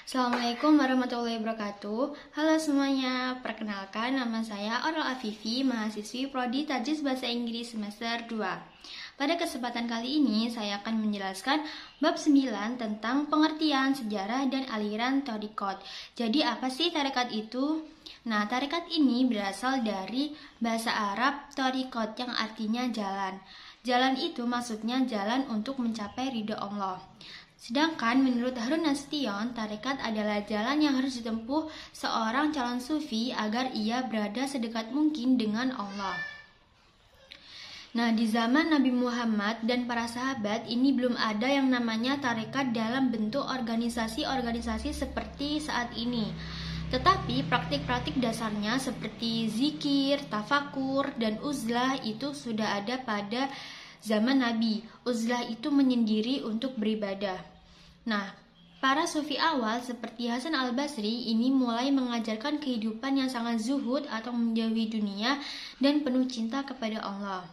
Assalamualaikum warahmatullahi wabarakatuh. Halo semuanya, perkenalkan nama saya Orel Afifi, mahasiswi Prodi Tajwid Bahasa Inggris semester 2. Pada kesempatan kali ini saya akan menjelaskan bab 9 tentang pengertian, sejarah, dan aliran tarekat. Jadi apa sih tarekat itu? Nah, tarekat ini berasal dari bahasa Arab tarekat yang artinya jalan. Jalan itu maksudnya jalan untuk mencapai ridho Allah. Sedangkan menurut Harun Nasution, tarekat adalah jalan yang harus ditempuh seorang calon sufi agar ia berada sedekat mungkin dengan Allah. Nah, di zaman Nabi Muhammad dan para sahabat ini belum ada yang namanya tarekat dalam bentuk organisasi-organisasi seperti saat ini. Tetapi praktik-praktik dasarnya seperti zikir, tafakur, dan uzlah itu sudah ada pada zaman Nabi. Uzlah itu menyendiri untuk beribadah. Nah, para sufi awal seperti Hasan al-Basri ini mulai mengajarkan kehidupan yang sangat zuhud atau menjauhi dunia dan penuh cinta kepada Allah.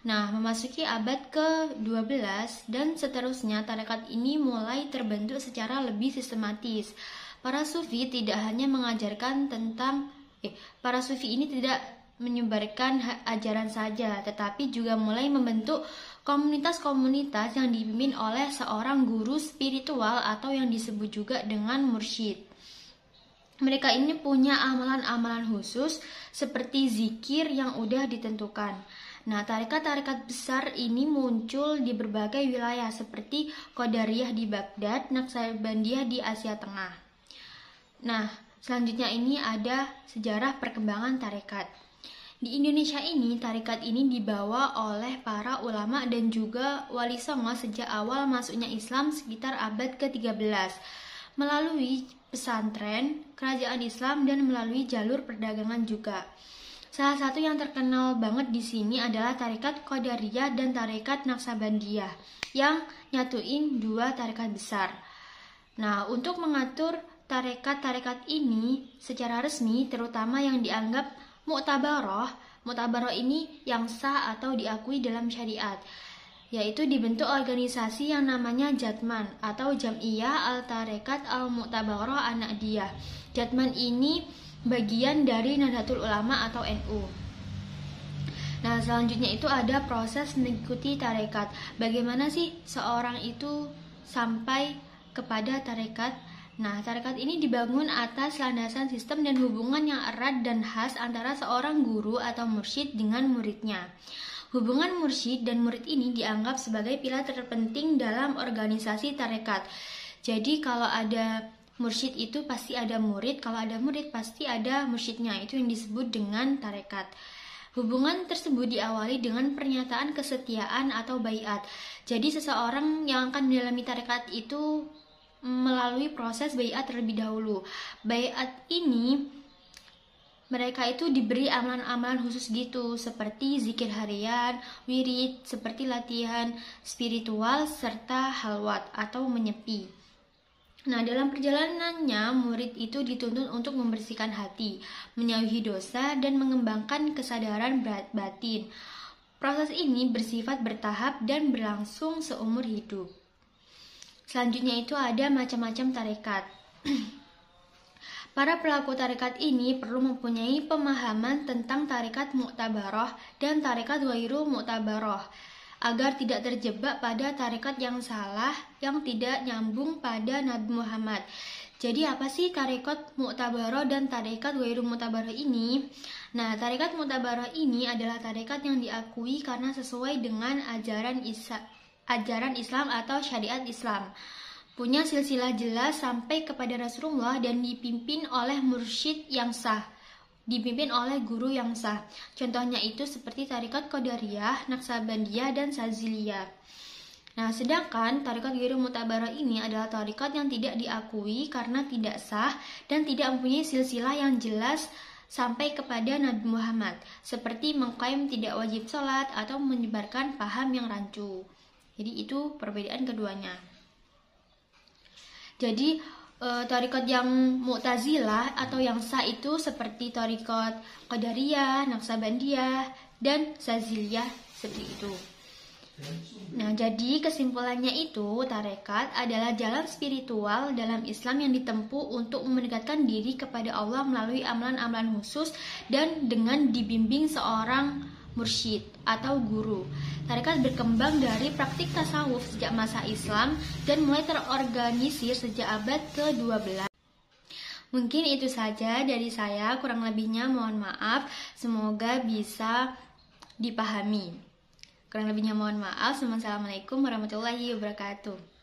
Nah, memasuki abad ke-12 dan seterusnya, tarekat ini mulai terbentuk secara lebih sistematis. Para sufi tidak hanya mengajarkan tentang para sufi ini tidak menyebarkan ajaran saja, tetapi juga mulai membentuk komunitas-komunitas yang dipimpin oleh seorang guru spiritual atau yang disebut juga dengan mursyid. Mereka ini punya amalan-amalan khusus seperti zikir yang udah ditentukan. Nah, tarekat-tarekat besar ini muncul di berbagai wilayah seperti Qadariyah di Baghdad, Naqsabandiyah di Asia Tengah. Nah, selanjutnya ini ada sejarah perkembangan tarekat. Di Indonesia ini, tarekat ini dibawa oleh para ulama dan juga wali songo sejak awal masuknya Islam sekitar abad ke-13 melalui pesantren, kerajaan Islam, dan melalui jalur perdagangan juga. Salah satu yang terkenal banget di sini adalah tarekat Qadariyah dan tarekat Naqsabandiyah yang nyatuin dua tarekat besar. Nah, untuk mengatur tarekat-tarekat ini secara resmi, terutama yang dianggap Mu'tabaroh ini yang sah atau diakui dalam syariat, yaitu dibentuk organisasi yang namanya Jatman atau Jam'iyah Al-Tarekat Al-Mu'tabaroh An-Nahdiyah. Jatman ini bagian dari Nahdlatul Ulama atau NU. Nah, selanjutnya itu ada proses mengikuti tarekat. Bagaimana sih seorang itu sampai kepada tarekat? Nah, tarekat ini dibangun atas landasan sistem dan hubungan yang erat dan khas antara seorang guru atau mursyid dengan muridnya. Hubungan mursyid dan murid ini dianggap sebagai pilar terpenting dalam organisasi tarekat. Jadi kalau ada mursyid itu pasti ada murid, kalau ada murid pasti ada mursyidnya. Itu yang disebut dengan tarekat. Hubungan tersebut diawali dengan pernyataan kesetiaan atau baiat. Jadi seseorang yang akan mendalami tarekat itu melalui proses baiat terlebih dahulu. Baiat ini mereka itu diberi amalan-amalan khusus gitu, seperti zikir harian, wirid, seperti latihan spiritual, serta halwat atau menyepi. Nah, dalam perjalanannya, murid itu dituntut untuk membersihkan hati, menjauhi dosa, dan mengembangkan kesadaran batin. Proses ini bersifat bertahap dan berlangsung seumur hidup. Selanjutnya itu ada macam-macam tarekat. Para pelaku tarekat ini perlu mempunyai pemahaman tentang tarekat mu'tabaroh dan tarekat ghairu mu'tabaroh agar tidak terjebak pada tarekat yang salah yang tidak nyambung pada Nabi Muhammad. Jadi apa sih tarekat mu'tabaroh dan tarekat ghairu mu'tabaroh ini? Nah, tarekat mu'tabaroh ini adalah tarekat yang diakui karena sesuai dengan ajaran Islam atau syariat Islam, punya silsilah jelas sampai kepada Rasulullah dan dipimpin oleh mursyid yang sah, dipimpin oleh guru yang sah. Contohnya itu seperti tarekat Qadariyah, Naqsabandiyah, dan Saziliyah. Nah, sedangkan tarekat ghairu mu'tabaroh ini adalah tarekat yang tidak diakui karena tidak sah dan tidak mempunyai silsilah yang jelas sampai kepada Nabi Muhammad, seperti mengklaim tidak wajib sholat atau menyebarkan paham yang rancu. Jadi itu perbedaan keduanya. Jadi tarekat yang Mu'tazilah atau yang sah itu seperti tarekat Qadariyah, Naqsabandiyah, dan Saziliyah seperti itu. Nah, jadi kesimpulannya itu, tarekat adalah jalan spiritual dalam Islam yang ditempuh untuk mendekatkan diri kepada Allah melalui amalan-amalan khusus dan dengan dibimbing seorang mursyid atau guru. Tarekat berkembang dari praktik tasawuf sejak masa Islam dan mulai terorganisir sejak abad ke-12. Mungkin itu saja dari saya, kurang lebihnya mohon maaf, semoga bisa dipahami. Kurang lebihnya mohon maaf. Assalamualaikum warahmatullahi wabarakatuh.